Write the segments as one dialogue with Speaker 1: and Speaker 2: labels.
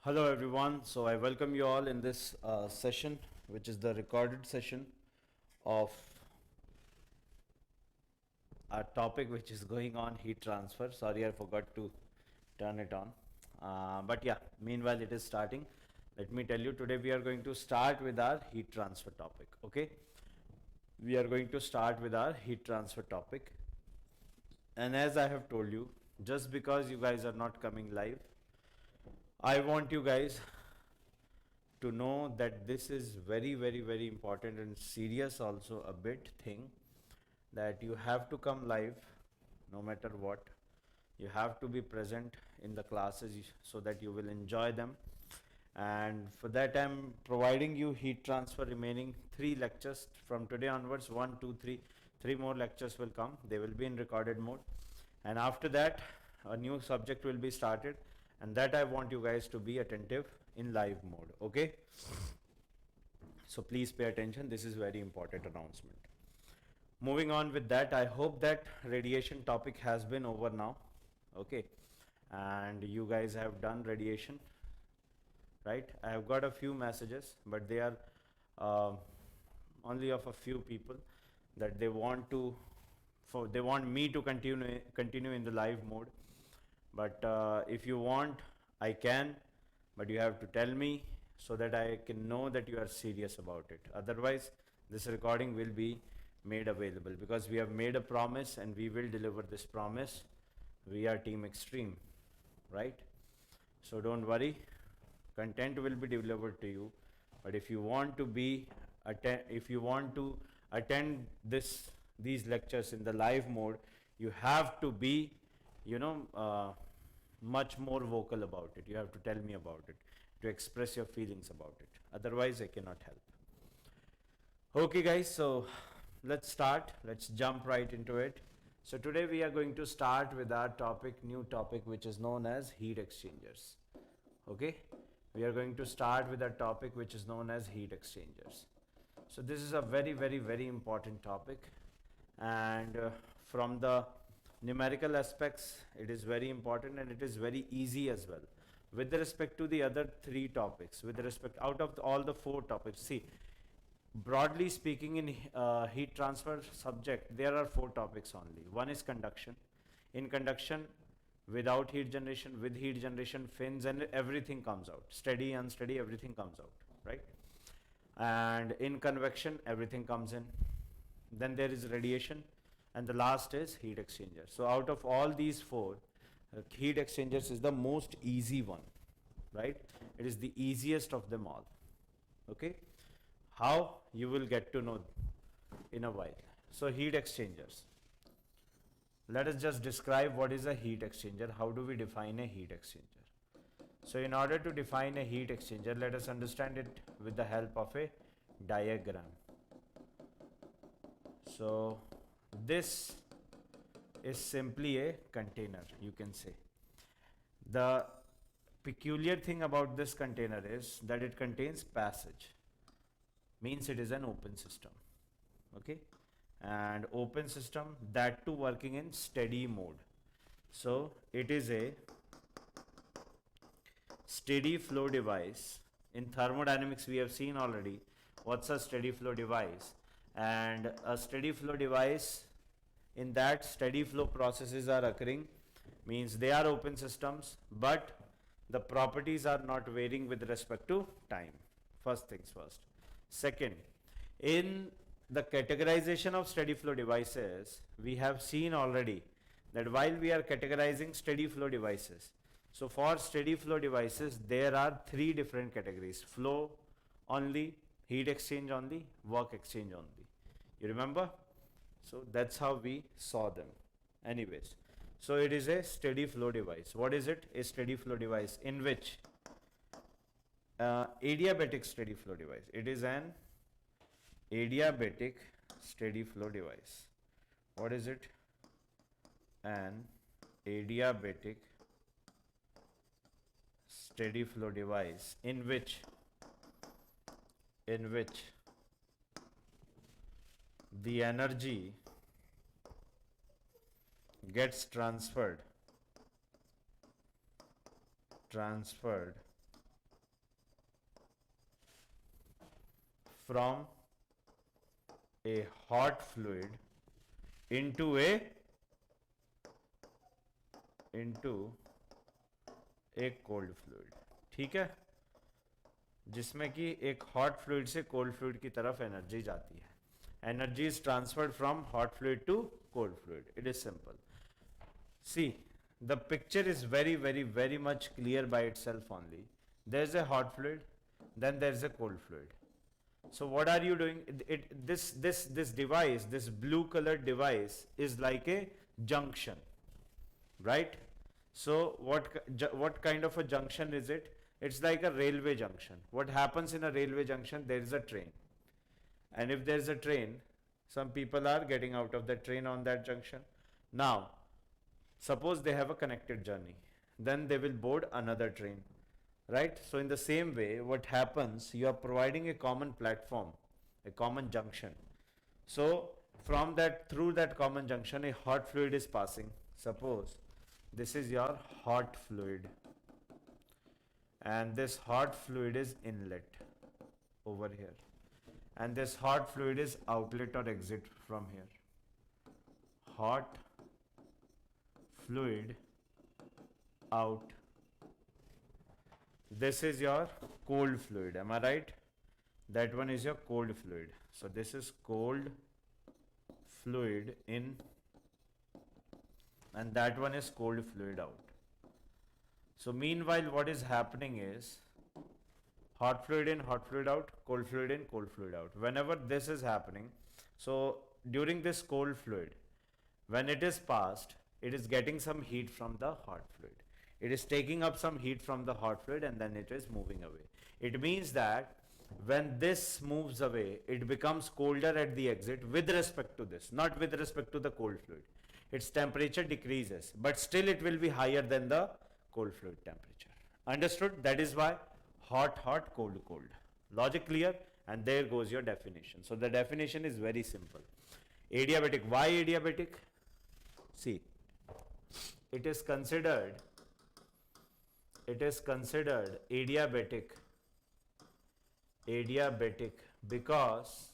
Speaker 1: Hello everyone. So I welcome you all in this session, which is the recorded session of a topic which is going on, heat transfer. Sorry, I forgot to turn it on. But yeah, meanwhile it is starting. Let me tell you, today we are going to start with our heat transfer topic. Okay, we are going to start with our heat transfer topic. And as I have told you, just because you guys are not coming live, I want you guys to know that this is very, very, very important and serious also a bit thing, that you have to come live no matter what. You have to be present in the classes so that you will enjoy them. And for that, I'm providing you heat transfer remaining 3 lectures from today onwards. 1, 2, 3 more lectures will come. They will be in recorded mode, and after that a new subject will be started, and that I want you guys to be attentive in live mode. Okay, so please pay attention. This is very important announcement. Moving on with that, I hope that radiation topic has been over now. Okay, and you guys have done radiation, right? I have got a few messages, but they are uh, only of a few people, that they want to, they want me to continue in the live mode. But if you want, I can, but you have to tell me so that I can know that you are serious about it. Otherwise, this recording will be made available, because we have made a promise and we will deliver this promise. We are Team Extreme, right? So don't worry, content will be delivered to you. But if you want to attend these lectures in the live mode, you have to be, you know, much more vocal about it. You have to tell me about it, to express your feelings about it. Otherwise, I cannot help. Okay, guys, so let's start. Let's jump right into it. So today we are going to start with our new topic, which is known as heat exchangers. Okay, we are going to start with a topic which is known as heat exchangers. So this is a very, very, very important topic, and from the numerical aspects, it is very important, and it is very easy as well. With respect to the other 3 topics, with respect out of all the 4 topics, see, broadly speaking, in heat transfer subject, there are 4 topics only. One is conduction. In conduction, without heat generation, with heat generation, fins and everything comes out. Steady, unsteady, everything comes out, right? And in convection, everything comes in. Then there is radiation, and the last is heat exchanger. So out of all these 4, heat exchangers is the most easy one, right? It is the easiest of them all. Okay, how, you will get to know in a while. So heat exchangers, let us just describe what is a heat exchanger. How do we define a heat exchanger? So in order to define a heat exchanger, let us understand it with the help of a diagram. So this is simply a container, you can say. The peculiar thing about this container is that it contains passage, means it is an open system. Okay, and open system, that too working in steady mode. So it is a steady flow device. In thermodynamics, we have seen already what's a steady flow device. And a steady flow device, in that steady flow processes are occurring, means they are open systems, but the properties are not varying with respect to time. First things first. Second, in the categorization of steady flow devices, we have seen already that while we are categorizing steady flow devices, so for steady flow devices, there are 3 different categories: flow only, heat exchange only, work exchange only. You remember? So that's how we saw them. Anyways, so it is a steady flow device. What is it? A steady flow device in which adiabatic steady flow device. It is an adiabatic steady flow device. What is it? An adiabatic steady flow device in which the energy gets transferred from a hot fluid into a cold fluid. ठीक है, जिसमें कि एक hot fluid से cold fluid की तरफ energy जाती है. Energy is transferred from hot fluid to cold fluid. It is simple. See, the picture is very, very, very much clear by itself only. There's a hot fluid, then there's a cold fluid. So what are you doing? This device, this blue colored device is like a junction, right? So what kind of a junction is it? It's like a railway junction. What happens in a railway junction? There is a train, and if there's a train, some people are getting out of the train on that junction. Now, suppose they have a connected journey, then they will board another train, right? So in the same way, what happens, you are providing a common platform, a common junction. So from that, through that common junction, a hot fluid is passing. Suppose this is your hot fluid, and this hot fluid is inlet over here, and this hot fluid is outlet or exit from here. Hot fluid out. This is your cold fluid, am I right? That one is your cold fluid. So this is cold fluid in, and that one is cold fluid out. So meanwhile, what is happening is hot fluid in, hot fluid out, cold fluid in, cold fluid out. Whenever this is happening, so during this cold fluid, when it is passed, it is getting some heat from the hot fluid. It is taking up some heat from the hot fluid, and then it is moving away. It means that when this moves away, it becomes colder at the exit with respect to this, not with respect to the cold fluid. Its temperature decreases, but still it will be higher than the cold fluid temperature. Understood? That is why hot, hot, cold, cold. Logic clear? And there goes your definition. So the definition is very simple. Adiabatic. Why adiabatic? See, it is considered adiabatic because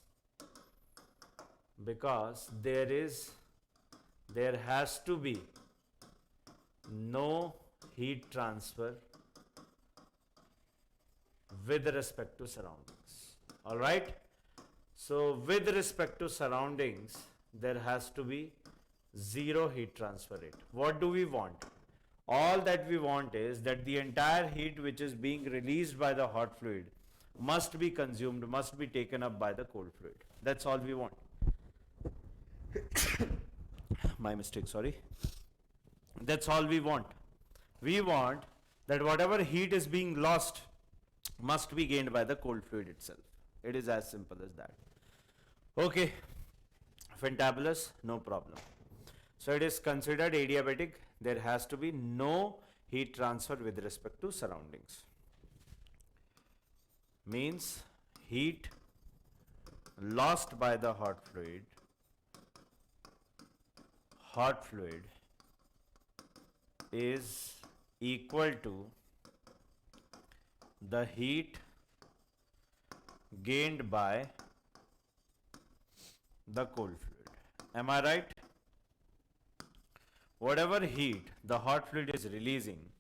Speaker 1: there has to be no heat transfer with respect to surroundings. All right? So with respect to surroundings, there has to be zero heat transfer rate. What do we want? All that we want is that the entire heat which is being released by the hot fluid must be consumed, must be taken up by the cold fluid. That's all we want. My mistake, sorry. That's all we want. We want that whatever heat is being lost must be gained by the cold fluid itself. It is as simple as that. Okay, fantabulous, no problem. So it is considered adiabatic. There has to be no heat transfer with respect to surroundings. Means heat lost by the hot fluid is equal to the heat gained by the cold fluid. Am I right? Whatever heat the hot fluid is releasing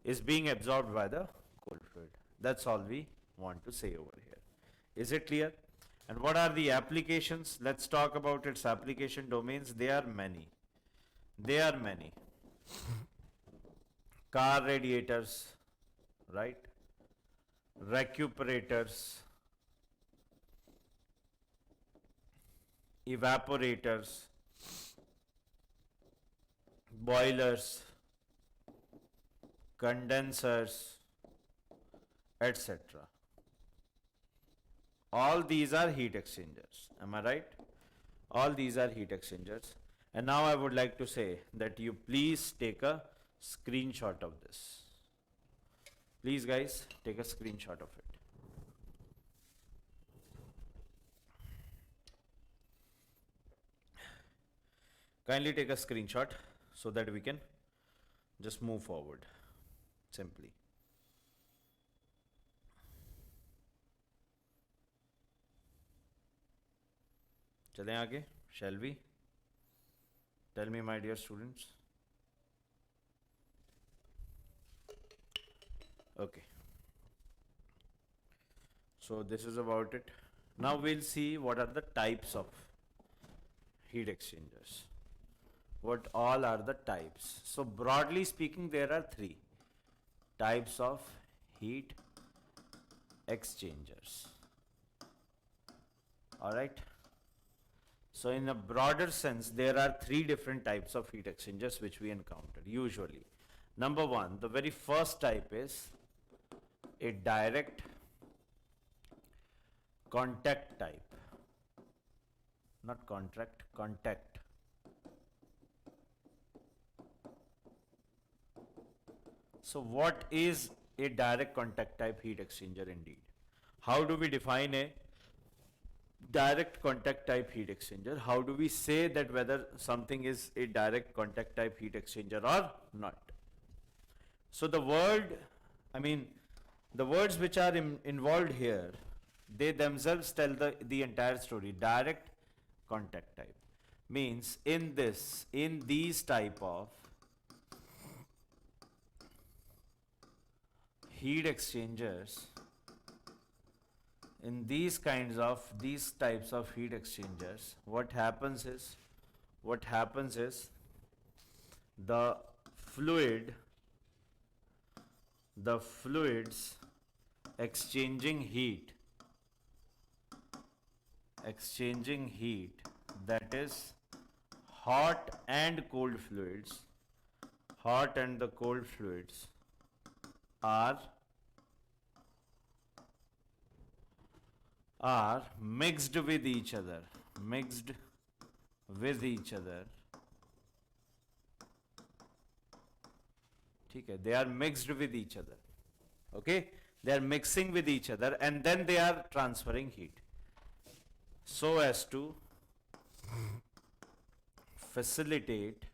Speaker 1: is being absorbed by the cold fluid. That's all we want to say over here. Is it clear? And what are the applications? Let's talk about its application domains. They are many. Car radiators, right? Recuperators, evaporators, boilers, condensers, etc. All these are heat exchangers. Am I right? All these are heat exchangers. And now I would like to say that you please take a screenshot of this. Please guys, take a screenshot of it. Kindly take a screenshot so that we can just move forward simply. चलें आगे, shall we? Tell me, my dear students. Okay. So this is about it. Now we'll see what are the types of heat exchangers. What all are the types? So broadly speaking, there are three types of heat exchangers. All right. So in a broader sense, there are three different types of heat exchangers which we encounter usually. Number one, the very first type is a direct contact type, not contract, contact. So what is a direct contact type heat exchanger indeed? How do we define a direct contact type heat exchanger? How do we say that whether something is a direct contact type heat exchanger or not? So the word, I mean, the words which are involved here, they themselves tell the entire story. Direct contact type means in these type of heat exchangers, in these types of heat exchangers, what happens is the fluids exchanging heat, that is hot and cold fluids, hot and the cold fluids are mixed with each other, ठीक है, they are mixed with each other, okay, they are mixing with each other and then they are transferring heat so as to facilitate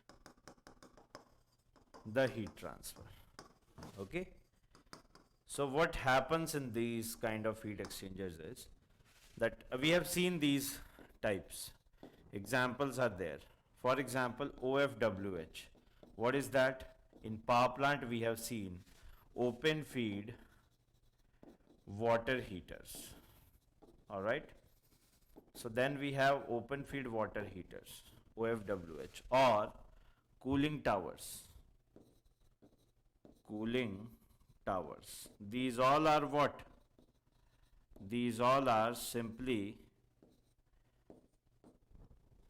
Speaker 1: the heat transfer. Okay, so what happens in these kind of heat exchangers is that we have seen these types. Examples are there. For example, OFWH. What is that? In power plant we have seen open feed water heaters. All right. So then we have open feed water heaters, OFWH, or cooling towers. These all are what? These all are simply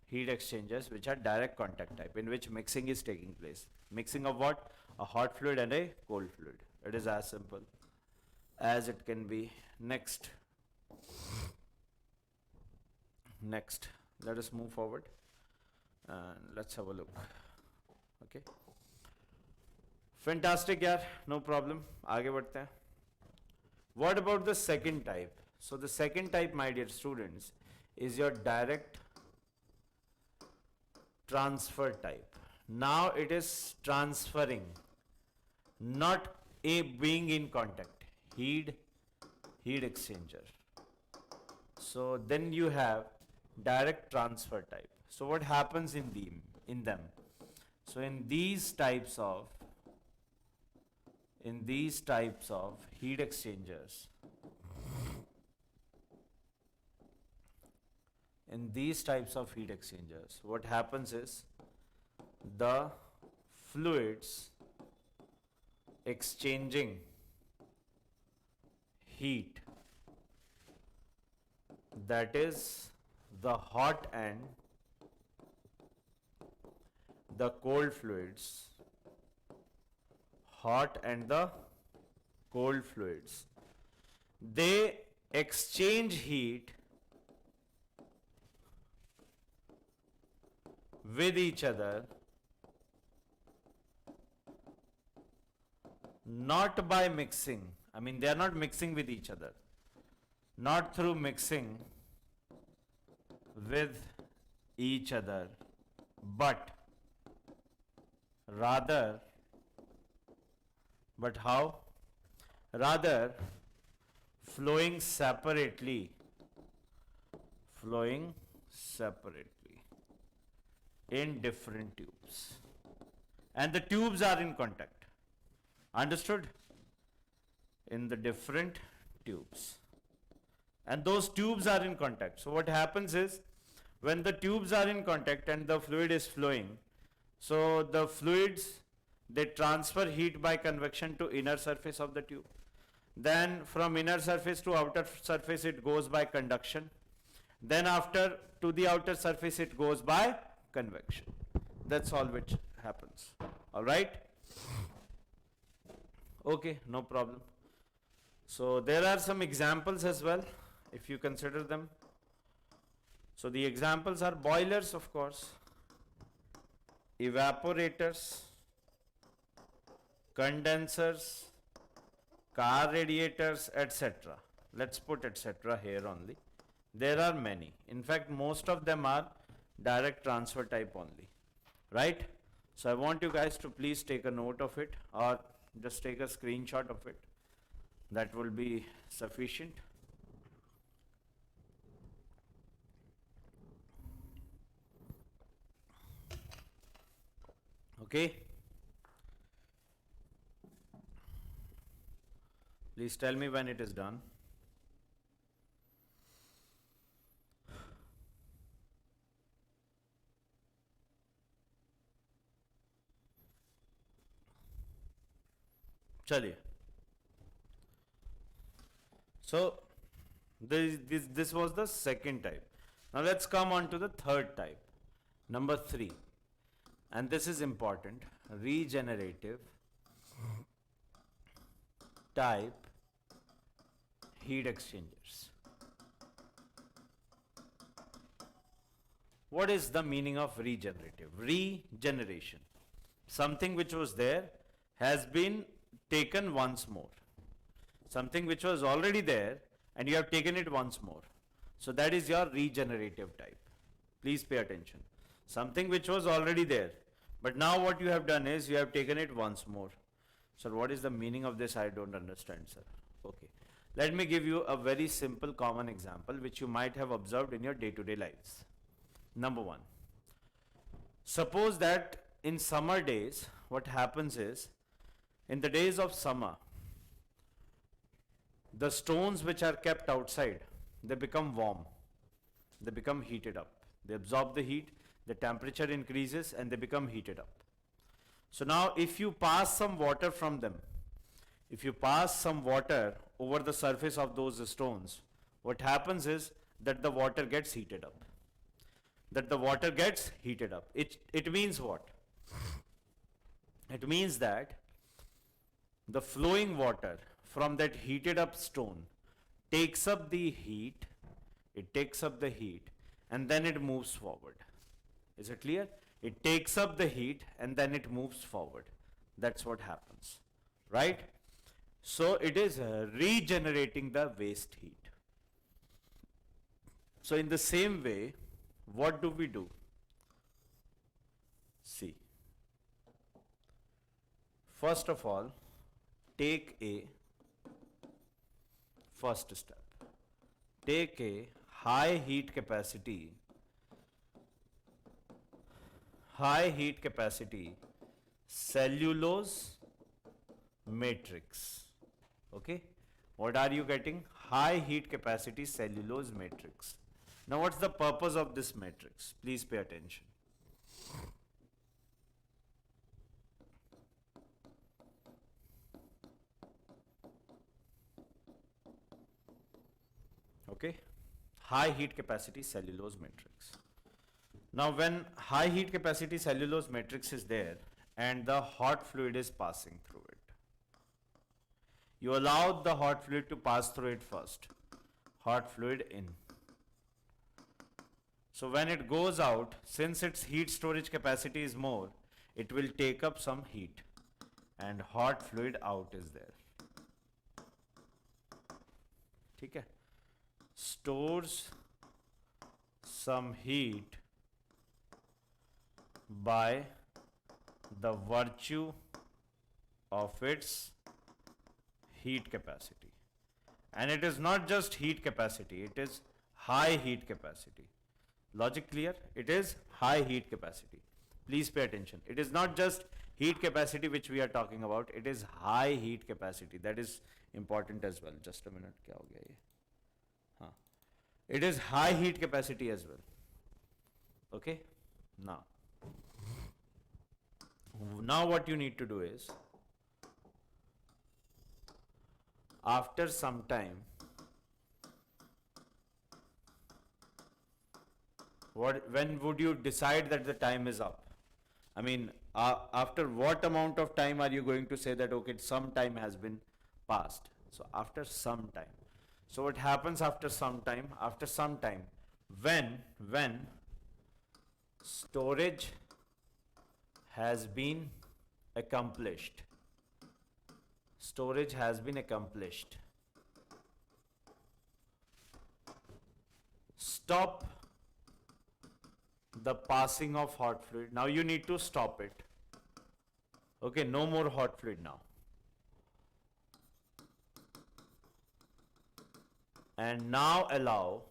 Speaker 1: heat exchangers which are direct contact type, in which mixing is taking place. Mixing of what? A hot fluid and a cold fluid. It is as simple as it can be. Next, let us move forward and let's have a look. Okay, fantastic yaar, no problem, आगे बढ़ते हैं. What about the second type? So the second type, my dear students, is your direct transfer type. Now it is transferring, not being in contact. Heat exchanger. So then you have direct transfer type. So what happens in them? So in these types of heat exchangers, what happens is the fluids exchanging heat, that is the hot and the cold fluids, they exchange heat with each other, not by mixing. I mean, they are not mixing with each other, not through mixing with each other, but rather, how? Rather, flowing separately separately in different tubes, and the tubes are in contact. Understood? In the different tubes, and those tubes are in contact. So what happens is, when the tubes are in contact and the fluid is flowing, so the fluids, they transfer heat by convection to inner surface of the tube. Then from inner surface to outer surface it goes by conduction. Then after to the outer surface it goes by convection. That's all which happens. All right? Okay, no problem. So there are some examples as well, if you consider them. So the examples are boilers, of course, evaporators, condensers, car radiators, etc. Let's put etc. here only. There are many. In fact, most of them are direct transfer type only, right? So I want you guys to please take a note of it, or just take a screenshot of it. That will be sufficient. Okay. Please tell me when it is done. Chaliye. So this was the second type. Now let's come on to the third type, number 3. And this is important, regenerative type heat exchangers. What is the meaning of regenerative? Regeneration. Something which was there has been taken once more. Something which was already there and you have taken it once more. So that is your regenerative type. Please pay attention. Something which was already there, but now what you have done is you have taken it once more. Sir, what is the meaning of this? I don't understand, sir. Okay. Let me give you a very simple common example which you might have observed in your day-to-day lives. Number 1. Suppose that in summer days, what happens is, in the days of summer, the stones which are kept outside, they become warm. They become heated up. They absorb the heat, the temperature increases and they become heated up. So now if you pass some water from them, if you pass some water over the surface of those stones, what happens is that the water gets heated up. It means what? It means that the flowing water from that heated up stone takes up the heat, and then it moves forward. Is it clear? It takes up the heat and then it moves forward. That's what happens, right? So it is regenerating the waste heat. So in the same way, what do we do? See, first of all, take a first step. Take a high heat capacity cellulose matrix. Okay, what are you getting? High heat capacity cellulose matrix. Now what's the purpose of this matrix? Please pay attention. Okay, high heat capacity cellulose matrix. Now when high heat capacity cellulose matrix is there and the hot fluid is passing through it, you allow the hot fluid to pass through it first. Hot fluid in. So when it goes out, since its heat storage capacity is more, it will take up some heat and hot fluid out is there. Okay? Stores some heat by the virtue of its heat capacity. And it is not just heat capacity, it is high heat capacity. Logic clear? It is high heat capacity. Please pay attention. It is not just heat capacity which we are talking about. It is high heat capacity. That is important as well. Just a minute. क्या हो गया ये? हाँ. It is high heat capacity as well. Okay. Now what you need to do is, after some time, when would you decide that the time is up? I mean, after what amount of time are you going to say that okay, some time has been passed? So after some time. So what happens after some time? After some time, when storage has been accomplished, storage has been accomplished, stop the passing of hot fluid. Now you need to stop it. Okay, no more hot fluid now. And now allow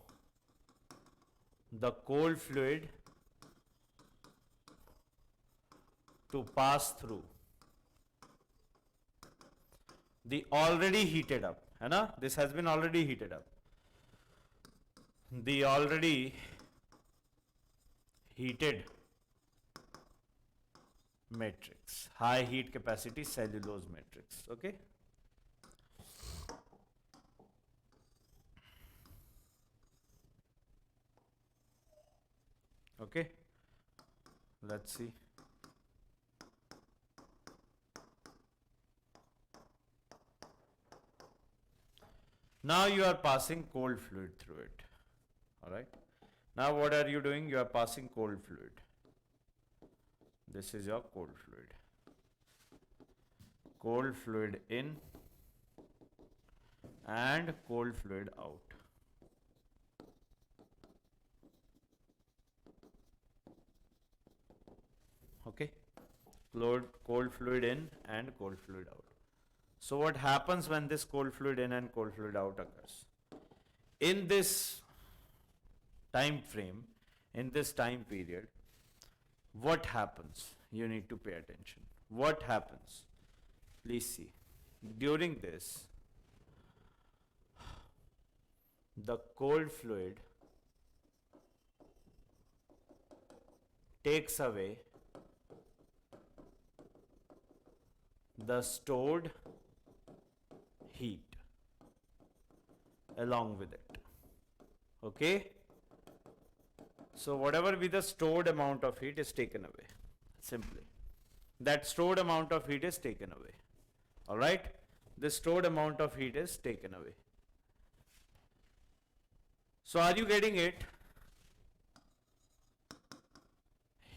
Speaker 1: the cold fluid to pass through the already heated up, है ना? This has been already heated up. The already heated matrix, high heat capacity cellulose matrix. Okay. Okay. Let's see. Now you are passing cold fluid through it. All right. Now what are you doing? You are passing cold fluid. This is your cold fluid. Cold fluid in and cold fluid out. Okay. Cold fluid in and cold fluid out. So what happens when this cold fluid in and cold fluid out occurs? In this time frame, in this time period, what happens? You need to pay attention. What happens? Please see. During this, the cold fluid takes away the stored heat along with it. Okay. So whatever be the stored amount of heat is taken away. Simply, that stored amount of heat is taken away. All right. The stored amount of heat is taken away. So are you getting it?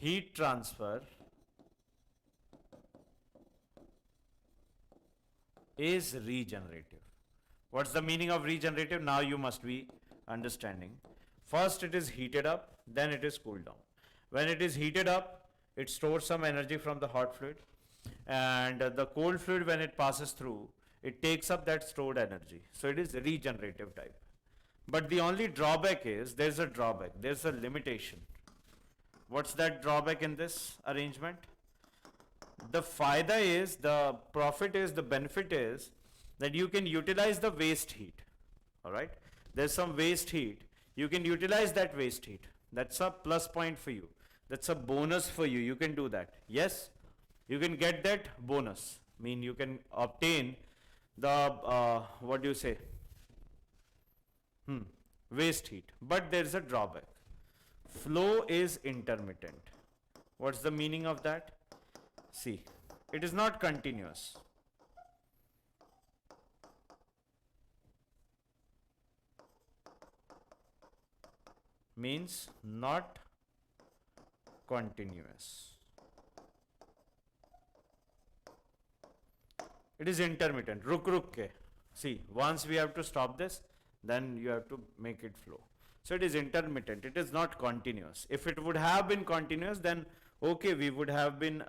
Speaker 1: Heat transfer is regenerative. What's the meaning of regenerative? Now you must be understanding. First it is heated up, then it is cooled down. When it is heated up, it stores some energy from the hot fluid, and the cold fluid, when it passes through, it takes up that stored energy. So it is regenerative type. But the only drawback is, there's a drawback, there's a limitation. What's that drawback in this arrangement? The fayda is, the profit is, the benefit is that you can utilize the waste heat. All right. There's some waste heat. You can utilize that waste heat. That's a plus point for you. That's a bonus for you. You can do that. Yes, you can get that bonus. I mean, you can obtain the, what do you say? Waste heat. But there's a drawback. Flow is intermittent. What's the meaning of that? See, it is not continuous. Means not continuous. It is intermittent. Ruk ke. See, once we have to stop this, then you have to make it flow. So it is intermittent. It is not continuous. If it would have been continuous, then okay, we would have been,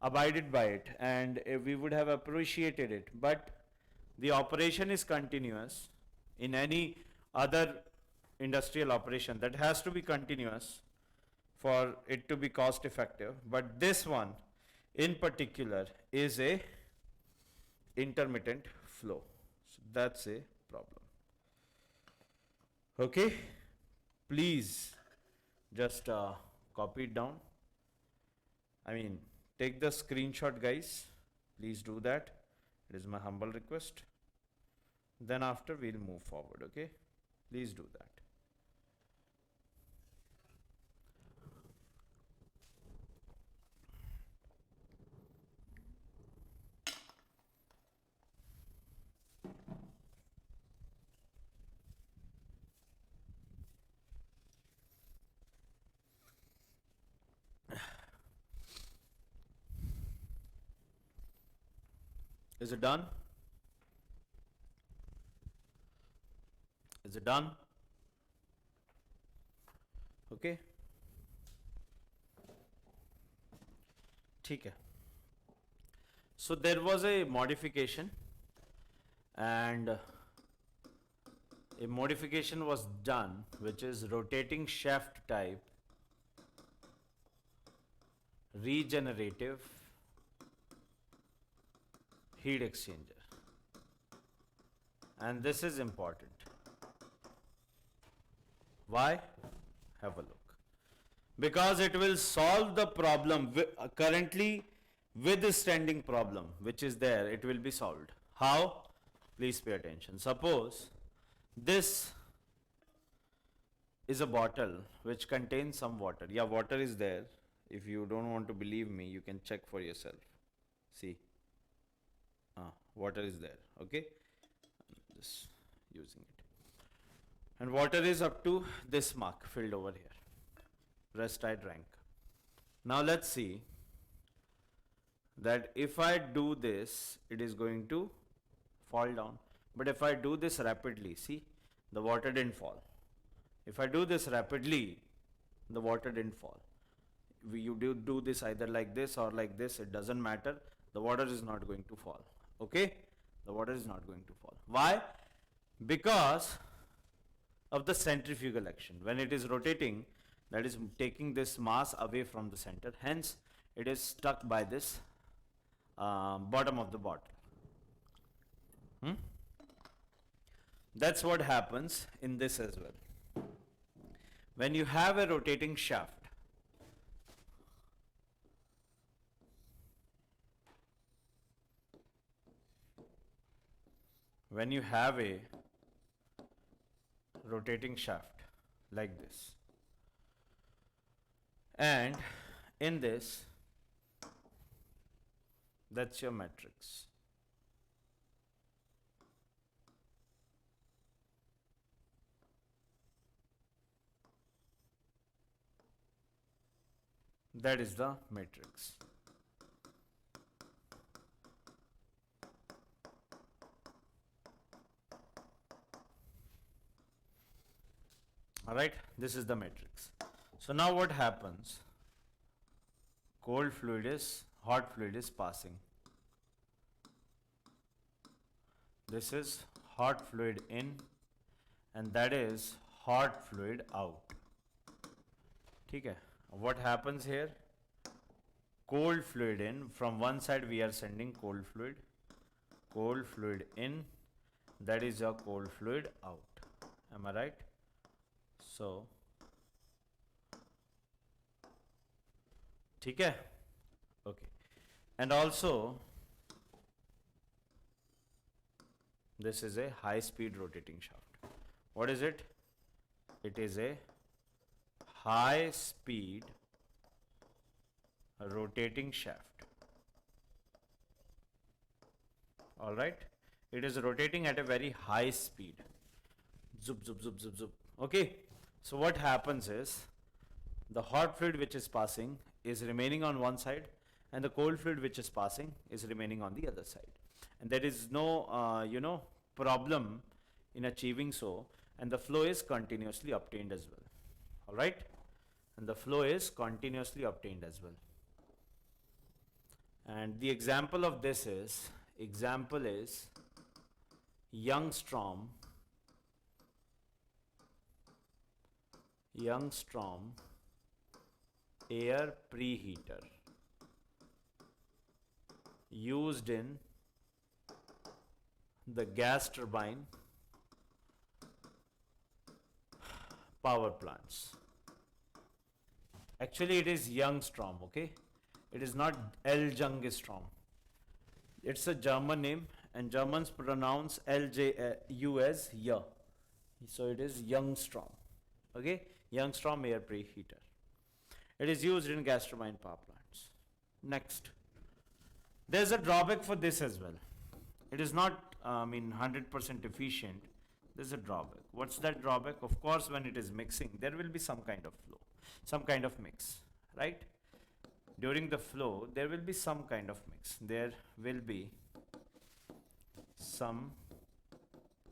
Speaker 1: abided by it, and we would have appreciated it. But the operation is continuous. In any other industrial operation that has to be continuous for it to be cost effective, but this one in particular is a intermittent flow. So that's a problem. Okay, please just copy it down. I mean, take the screenshot, guys. Please do that. It is my humble request. Then after we'll move forward. Okay, please do that. Is it done? Is it done? Okay. ठीक है. So there was a modification, and a modification was done, which is rotating shaft type regenerative heat exchanger, and this is important. Why? Have a look. Because it will solve the problem currently withstanding problem which is there. It will be solved. How? Please pay attention. Suppose this is a bottle which contains some water. Yeah, water is there. If you don't want to believe me, you can check for yourself. See, water is there. Okay, just using it, and water is up to this mark filled over here. Rest I drank. Now let's see that if I do this, it is going to fall down. But if I do this rapidly, see, the water didn't fall. If I do this rapidly, the water didn't fall. You do this either like this or like this, it doesn't matter. The water is not going to fall. Okay? The water is not going to fall. Why? Because of the centrifugal action. When it is rotating, that is taking this mass away from the center. Hence, it is stuck by this bottom of the bottle. That's what happens in this as well. When you have a rotating shaft, when you have a rotating shaft like this, and in this, that's your matrix. That is the matrix. All right, this is the matrix. So now what happens? Hot fluid is passing. This is hot fluid in, and that is hot fluid out. ठीक है? What happens here? Cold fluid in. From one side we are sending cold fluid in, that is your cold fluid out. Am I right? So, ठीक है? Okay. And also, this is a high speed rotating shaft. What is it? It is a high speed rotating shaft. All right, it is rotating at a very high speed. Zoop, zoop, zoop, zoop, zoop. Okay, so what happens is the hot fluid which is passing is remaining on one side, and the cold fluid which is passing is remaining on the other side, and there is no problem in achieving so, and the flow is continuously obtained as well. All right, and the flow is continuously obtained as well. And the example of this is Youngstrom Youngstrom air preheater used in the gas turbine power plants. Actually, it is Youngstrom, okay? It is not L. Ljungstrom. It's a German name, and Germans pronounce LJU as Y. So it is Youngstrom, okay? Youngstrom air preheater. It is used in gas turbine power plants. Next, there's a drawback for this as well. It is not, 100% efficient. There's a drawback. What's that drawback? Of course, when it is mixing, there will be some kind of flow, some kind of mix, right? During the flow, there will be some kind of mix. There will be some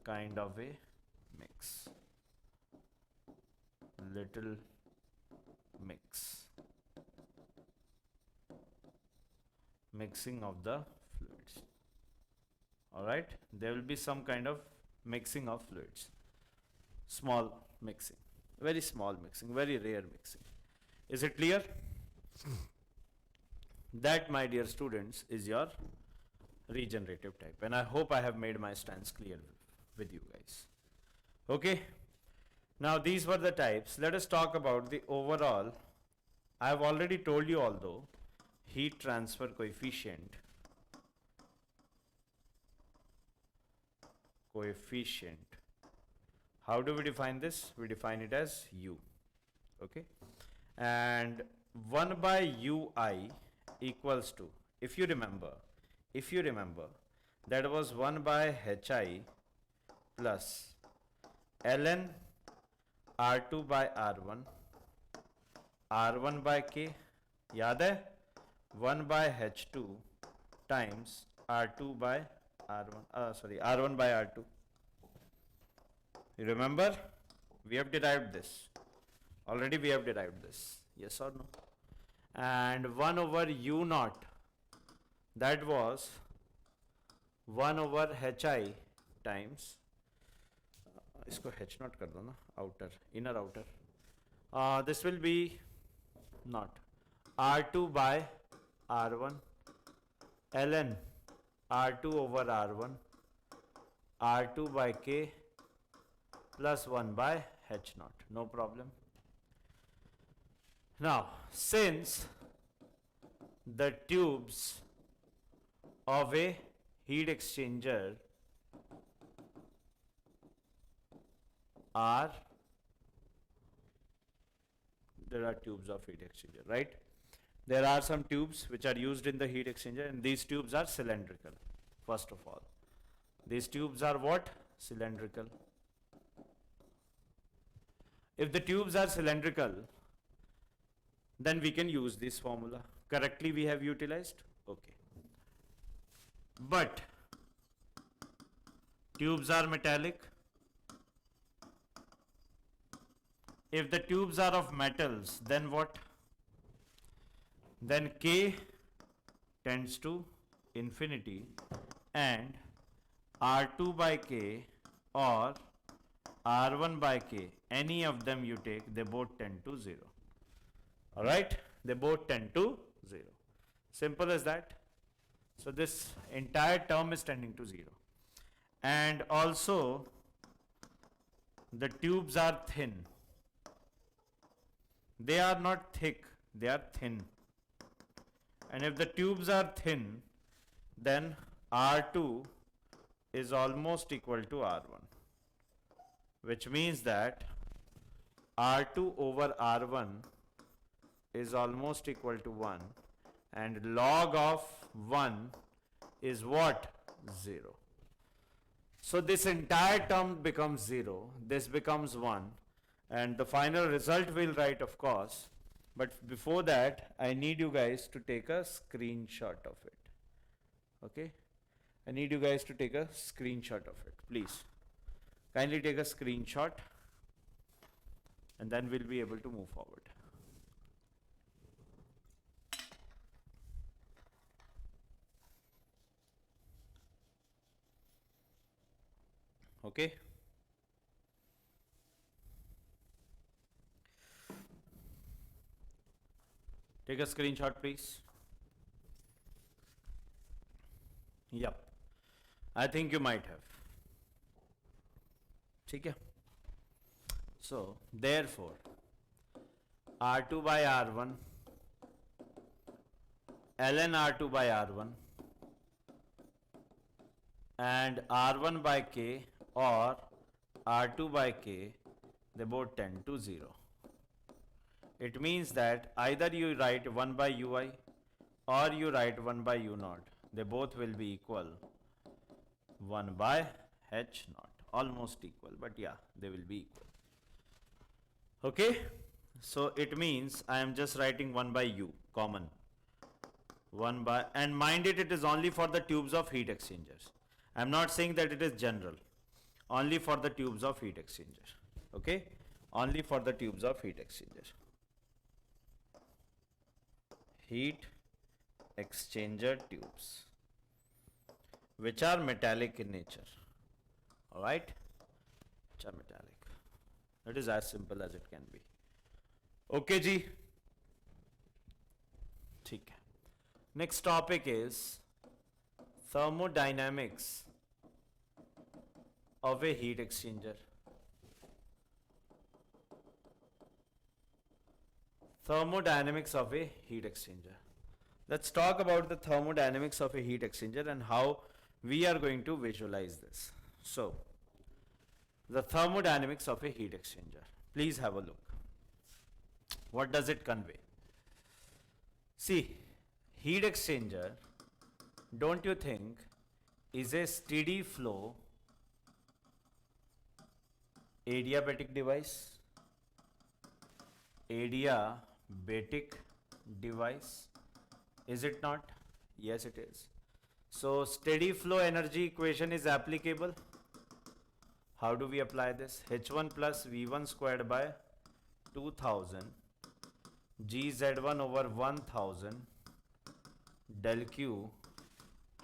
Speaker 1: kind of a mix. Little mix. Mixing of the fluids. Alright, there will be some kind of mixing of fluids. Small mixing. Very small mixing, very rare mixing. Is it clear? That, my dear students, is your regenerative type, and I hope I have made my stance clear with you guys. Okay, now these were the types. Let us talk about the overall. I have already told you, although, heat transfer coefficient how do we define this? We define it as U, okay, and 1 by Ui equals to, if you remember, that was 1 by Hi plus ln R2 by R1 R1 by K, याद है, 1 by H2 times R2 by R1, R1 by R2. You remember? We have derived this. Already we have derived this. Yes or no? And 1 over U naught, that was 1 over Hi times, इसको H naught कर दो ना, outer, inner outer. This will be not R2 by R1 ln R2 over R1 R2 by K plus 1 by H naught. No problem. Now, since the tubes of a heat exchanger are, there are tubes of heat exchanger, right? There are some tubes which are used in the heat exchanger, and these tubes are cylindrical. First of all, these tubes are what? Cylindrical. If the tubes are cylindrical, then we can use this formula. Correctly we have utilized. Okay. But tubes are metallic. If the tubes are of metals, then what? Then K tends to infinity, and R2 by K or R1 by K, any of them you take, they both tend to 0. Alright? They both tend to 0. Simple as that. So this entire term is tending to 0. And also, the tubes are thin. They are not thick, they are thin. And if the tubes are thin, then R2 is almost equal to R1, which means that R2 over R1 is almost equal to 1, and log of 1 is what? 0. So this entire term becomes 0, this becomes 1, and the final result we'll write, of course. But before that, I need you guys to take a screenshot of it. Okay? I need you guys to take a screenshot of it, please. Kindly take a screenshot, and then we'll be able to move forward. Okay? Take a screenshot, please. Yep. I think you might have. Okay. So, therefore, R2 by R1, ln R2 by R1, and R1 by K or R2 by K, they both tend to 0. It means that either you write 1 by ui or you write 1 by u naught. They both will be equal 1 by h naught. Almost equal, but yeah, they will be equal. Okay, so it means I am just writing 1 by u, common. 1 by, and mind it is only for the tubes of heat exchangers. I am not saying that it is general, only for the tubes of heat exchanger. Okay, only for the tubes of heat exchanger. Heat exchanger tubes, which are metallic in nature. All right, which are metallic. It is as simple as it can be. Okay, जी. ठीक है. Next topic is thermodynamics of a heat exchanger. Thermodynamics of a heat exchanger. Let's talk about the thermodynamics of a heat exchanger and how we are going to visualize this. So, the thermodynamics of a heat exchanger. Please have a look. What does it convey? See, heat exchanger, don't you think, is a steady flow adiabatic device? Adiabatic device, is it not? Yes, it is. So steady flow energy equation is applicable. How do we apply this? H1 plus V1 squared by 2000 GZ1 over 1000 del Q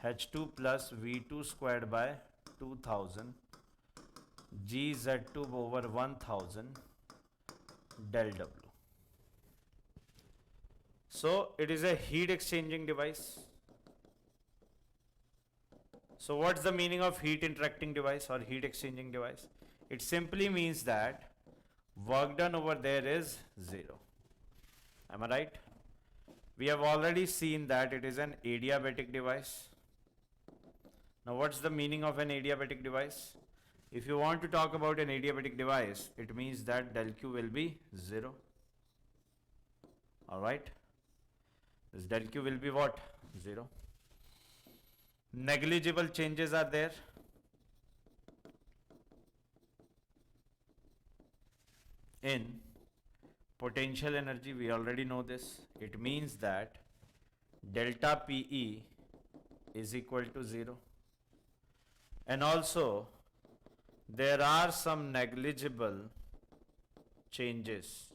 Speaker 1: H2 plus V2 squared by 2000 GZ2 over 1000 del W. So it is a heat exchanging device. So what's the meaning of heat interacting device or heat exchanging device? It simply means that work done over there is 0. Am I right? We have already seen that it is an adiabatic device. Now what's the meaning of an adiabatic device? If you want to talk about an adiabatic device, it means that del Q will be 0. Alright. This del Q will be what? 0. Negligible changes are there. In potential energy, we already know this. It means that delta PE is equal to 0. And also, there are some negligible changes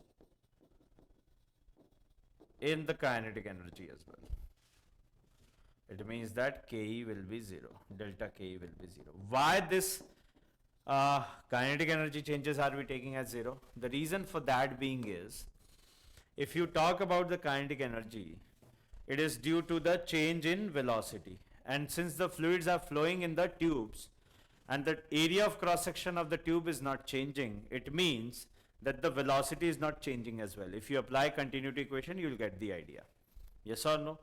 Speaker 1: in the kinetic energy as well. It means that Ke will be 0. Delta Ke will be 0. Why this kinetic energy changes are we taking as 0? The reason for that being is, if you talk about the kinetic energy, it is due to the change in velocity. And since the fluids are flowing in the tubes and the area of cross section of the tube is not changing, it means that the velocity is not changing as well. If you apply continuity equation, you will get the idea. Yes or no?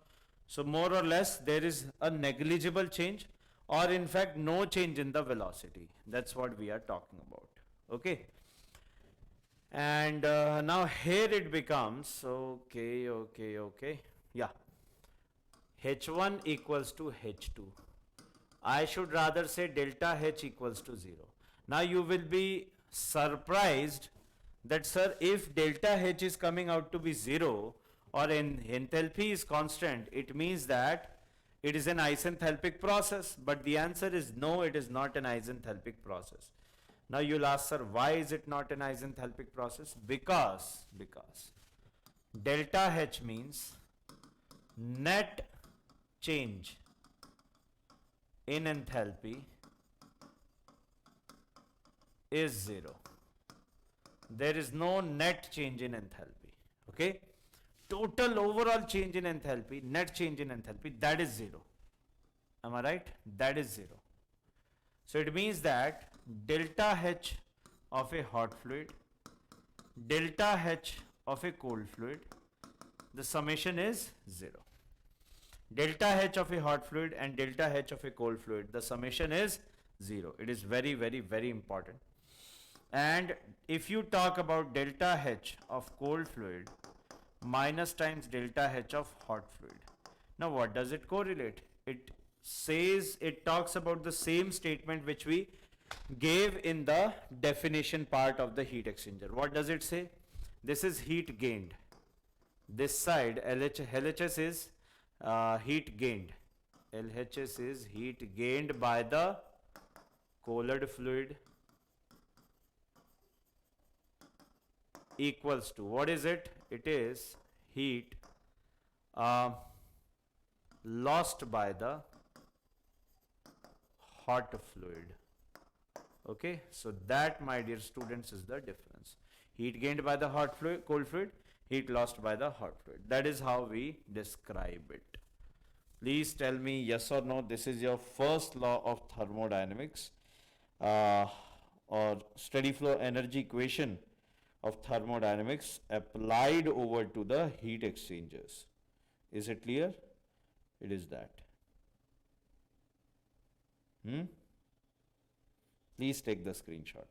Speaker 1: So more or less there is a negligible change, or in fact no change in the velocity. That's what we are talking about. Okay. And now here it becomes, okay. Yeah. H1 equals to H2. I should rather say delta H equals to 0. Now you will be surprised that, sir, if delta H is coming out to be 0 or enthalpy is constant, it means that it is an isenthalpic process. But the answer is no, it is not an isenthalpic process. Now you'll ask, sir, why is it not an isenthalpic process? Because delta H means net change in enthalpy is 0. There is no net change in enthalpy. Okay. total overall change in enthalpy, net change in enthalpy, that is 0. Am I right? That is 0. So it means that delta H of a hot fluid, delta H of a cold fluid, the summation is 0. Delta H of a hot fluid and delta H of a cold fluid, the summation is 0. It is very, very, very important. And if you talk about delta H of cold fluid minus times delta H of hot fluid, now what does it correlate? It says, it talks about the same statement which we gave in the definition part of the heat exchanger. What does it say? This is heat gained. This side LHS is heat gained. LHS is heat gained by the cooled fluid equals to, what is it? It is heat lost by the hot fluid. Okay, so that, my dear students, is the difference. Heat gained by the hot fluid, cold fluid, heat lost by the hot fluid. That is how we describe it. Please tell me yes or no. This is your first law of thermodynamics or steady flow energy equation of thermodynamics applied over to the heat exchangers. Is it clear? It is that. Please take the screenshot.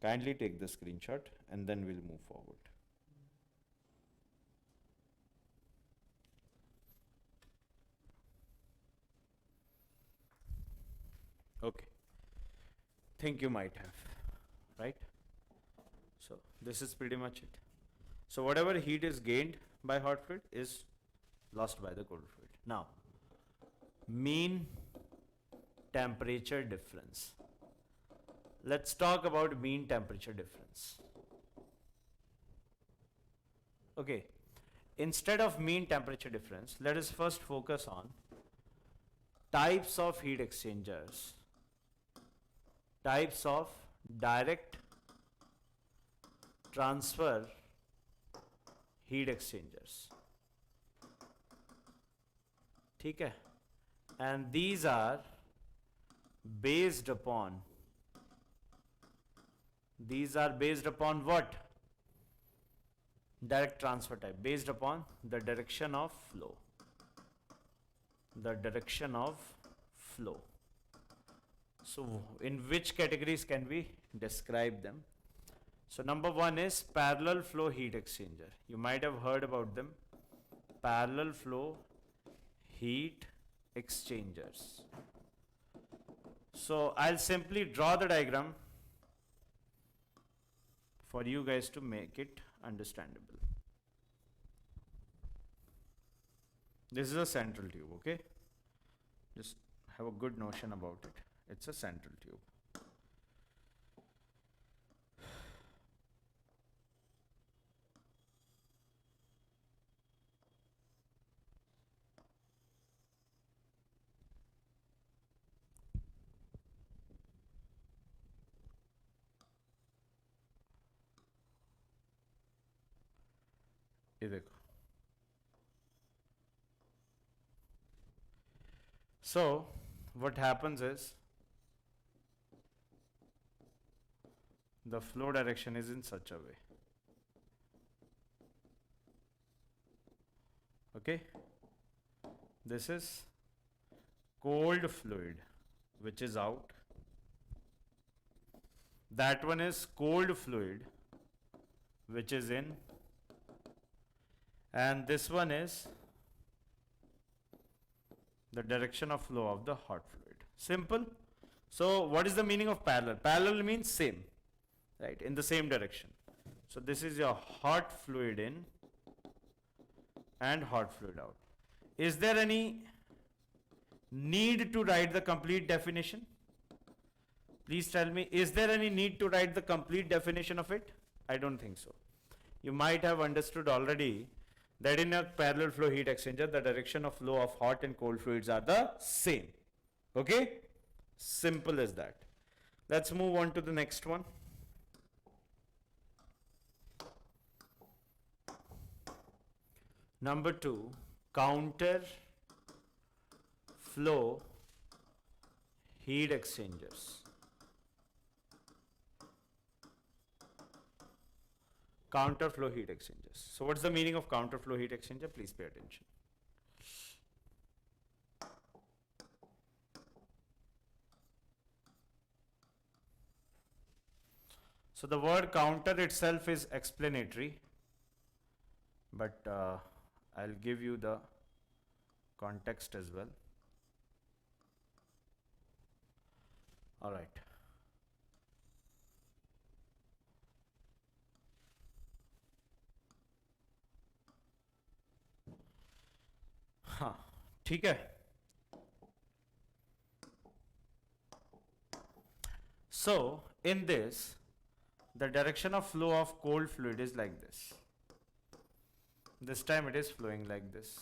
Speaker 1: Kindly take the screenshot and then we'll move forward. Okay. Think you might have, right? So this is pretty much it. So whatever heat is gained by hot fluid is lost by the cold fluid. Now, mean temperature difference. Let's talk about mean temperature difference. Okay, instead of mean temperature difference, let us first focus on types of heat exchangers, types of direct transfer heat exchangers. ठीक है? And these are based upon what? Direct transfer type, based upon the direction of flow. The direction of flow. So in which categories can we describe them? So number one is parallel flow heat exchanger. You might have heard about them. Parallel flow heat exchangers. So I'll simply draw the diagram for you guys to make it understandable. This is a central tube, okay? Just have a good notion about it. It's a central tube. ये देखो. So what happens is the flow direction is in such a way. Okay, this is cold fluid which is out. That one is cold fluid which is in. And this one is the direction of flow of the hot fluid. Simple. So what is the meaning of parallel? Parallel means same, right? In the same direction. So this is your hot fluid in and hot fluid out. Is there any need to write the complete definition? Please tell me, is there any need to write the complete definition of it? I don't think so. You might have understood already that in a parallel flow heat exchanger, the direction of flow of hot and cold fluids are the same. Okay? Simple as that. Let's move on to the next one. Number 2, counter flow heat exchangers. Counter flow heat exchangers. So what's the meaning of counter flow heat exchanger? Please pay attention. So the word counter itself is explanatory, but I'll give you the context as well. All right. हाँ, ठीक है. So in this, the direction of flow of cold fluid is like this. This time it is flowing like this.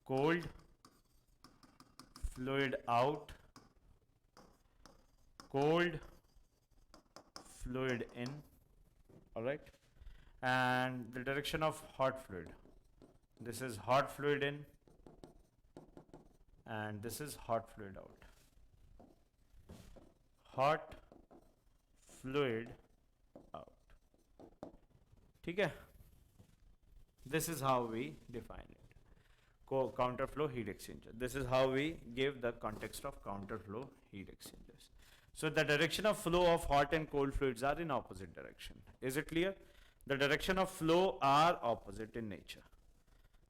Speaker 1: Cold fluid out, cold fluid in, all right? And the direction of hot fluid. This is hot fluid in, and this is hot fluid out. Hot fluid out. ठीक है? This is how we define it. Counter flow heat exchanger. This is how we give the context of counter flow heat exchangers. So the direction of flow of hot and cold fluids are in opposite direction. Is it clear? The direction of flow are opposite in nature.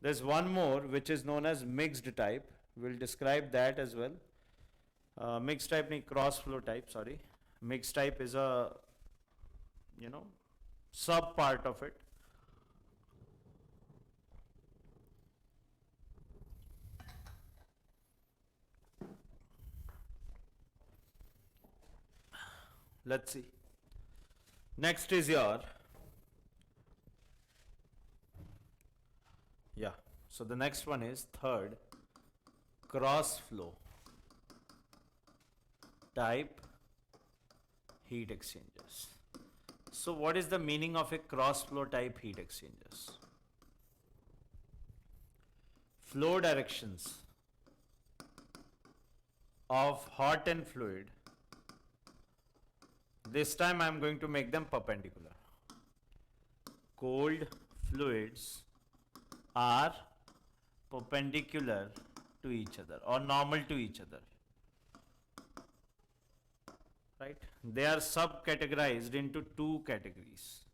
Speaker 1: There's one more which is known as mixed type. We'll describe that as well. Mixed type nahi, cross flow type, sorry. Mixed type is a, sub part of it. Let's see. Next is your, so the next one is third, cross flow type heat exchangers. So what is the meaning of a cross flow type heat exchangers? Flow directions of hot and fluid, this time I am going to make them perpendicular. Cold fluids are perpendicular to each other or normal to each other, right? They are sub-categorized into two categories.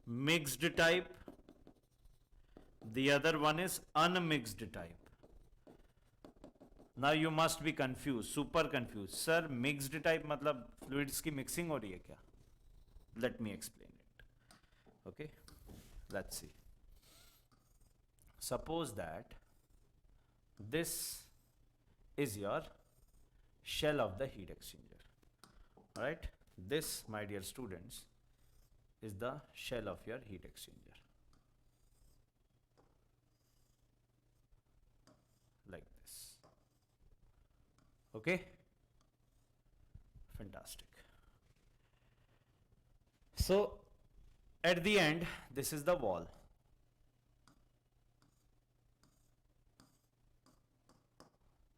Speaker 1: Mixed type, the other one is unmixed type. Now you must be confused, super confused. Sir, mixed type मतलब fluids की mixing हो रही है क्या? Let me explain it. Okay, let's see. Suppose that this is your shell of the heat exchanger. All right, this, my dear students, is the shell of your heat exchanger. Like this. Okay, fantastic. So at the end, this is the wall.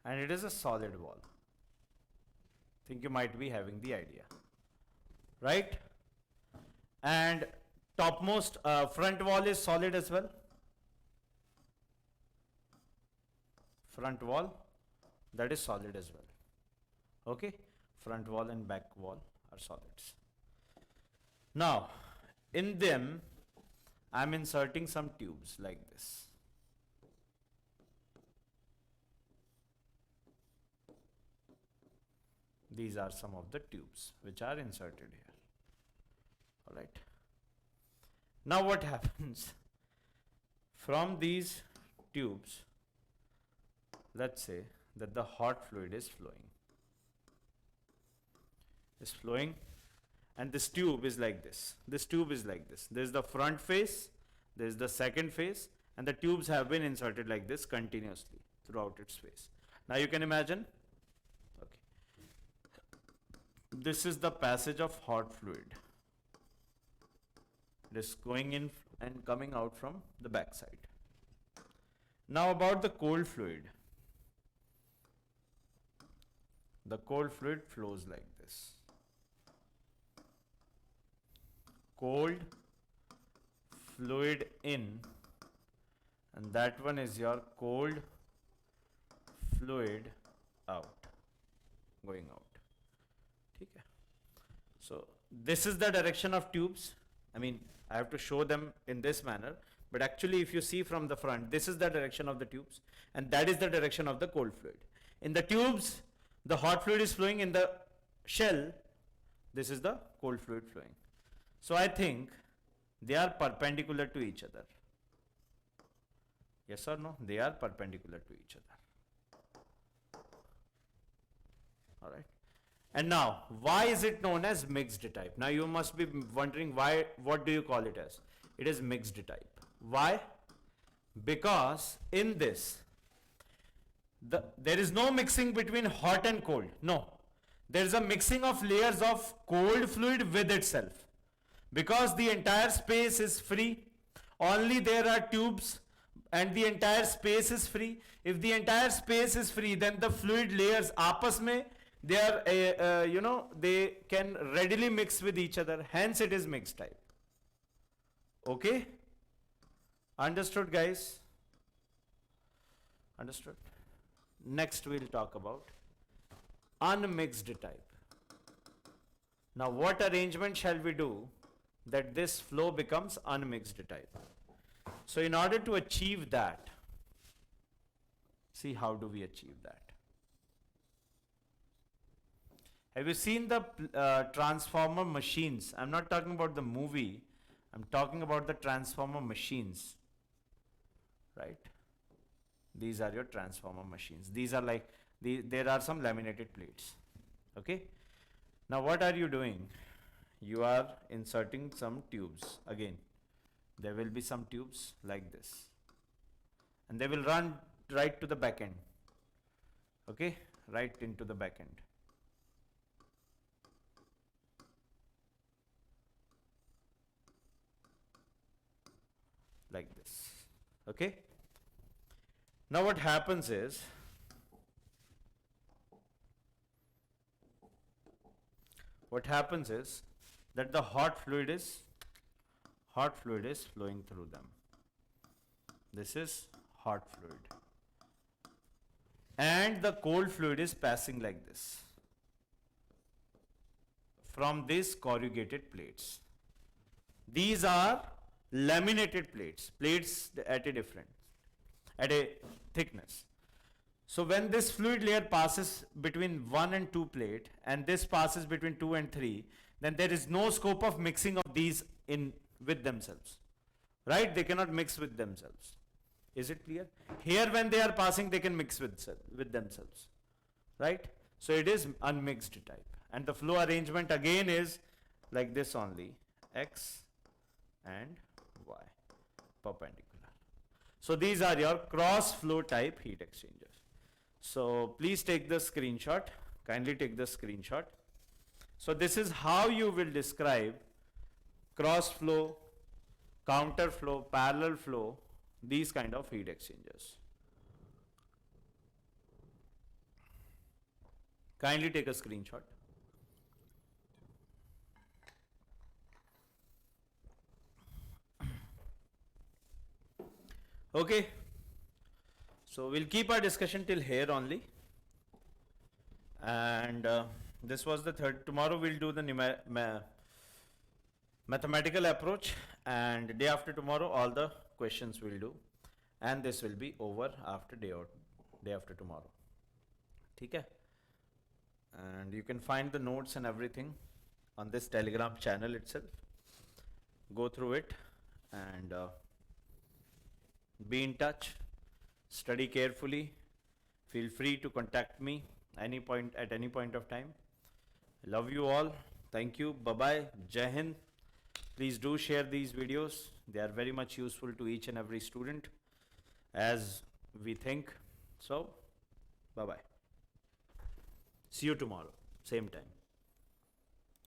Speaker 1: And it is a solid wall. Think you might be having the idea, right? And topmost front wall is solid as well. Front wall, that is solid as well. Okay, front wall and back wall are solids. Now in them I'm inserting some tubes like this. These are some of the tubes which are inserted here. All right. Now what happens? From these tubes, let's say that the hot fluid is flowing. And this tube is like this. This tube is like this. There's the front face, there's the second face, and the tubes have been inserted like this continuously throughout its face. Now you can imagine, this is the passage of hot fluid. It is going in and coming out from the back side. Now about the cold fluid. The cold fluid flows like this. Cold fluid in, and that one is your cold fluid out, going out. Okay. So this is the direction of tubes. I mean, I have to show them in this manner, but actually if you see from the front, this is the direction of the tubes, and that is the direction of the cold fluid. In the tubes, the hot fluid is flowing. In the shell, this is the cold fluid flowing. So I think they are perpendicular to each other. Yes or no? They are perpendicular to each other. All right. And now, why is it known as mixed type? Now you must be wondering why, what do you call it as? It is mixed type. Why? Because in this, there is no mixing between hot and cold. No. There is a mixing of layers of cold fluid with itself. Because the entire space is free, only there are tubes and the entire space is free. If the entire space is free, then the fluid layers aapas mein, they are, they can readily mix with each other. Hence it is mixed type. Okay? Understood, guys? Understood? Next we'll talk about unmixed type. Now what arrangement shall we do that this flow becomes unmixed type? So in order to achieve that, see how do we achieve that? Have you seen the transformer machines? I'm not talking about the movie. I'm talking about the transformer machines. Right? These are your transformer machines. These are like, there are some laminated plates. Okay? Now what are you doing? You are inserting some tubes. Again, there will be some tubes like this. And they will run right to the back end. Okay? Right into the back end. Like this. Okay? Now what happens is, that the hot fluid is flowing through them. This is hot fluid. And the cold fluid is passing like this from these corrugated plates. These are laminated plates at a thickness. So when this fluid layer passes between 1 and 2 plate, and this passes between 2 and 3, then there is no scope of mixing of these in with themselves. Right? They cannot mix with themselves. Is it clear? Here when they are passing, they can mix with themselves. Right? So it is unmixed type. And the flow arrangement again is like this only. X and Y. Perpendicular. So these are your cross flow type heat exchangers. So please take the screenshot. Kindly take the screenshot. So this is how you will describe cross flow, counter flow, parallel flow, these kind of heat exchangers. Kindly take a screenshot. Okay. So we'll keep our discussion till here only. And this was the third. Tomorrow we'll do the mathematical approach, and day after tomorrow all the questions we'll do, and this will be over after day after tomorrow. Okay? And you can find the notes and everything on this Telegram channel itself. Go through it and be in touch. Study carefully. Feel free to contact me at any point of time. Love you all. Thank you. Bye-bye. Jai Hind. Please do share these videos. They are very much useful to each and every student, as we think. So, bye-bye. See you tomorrow, same time.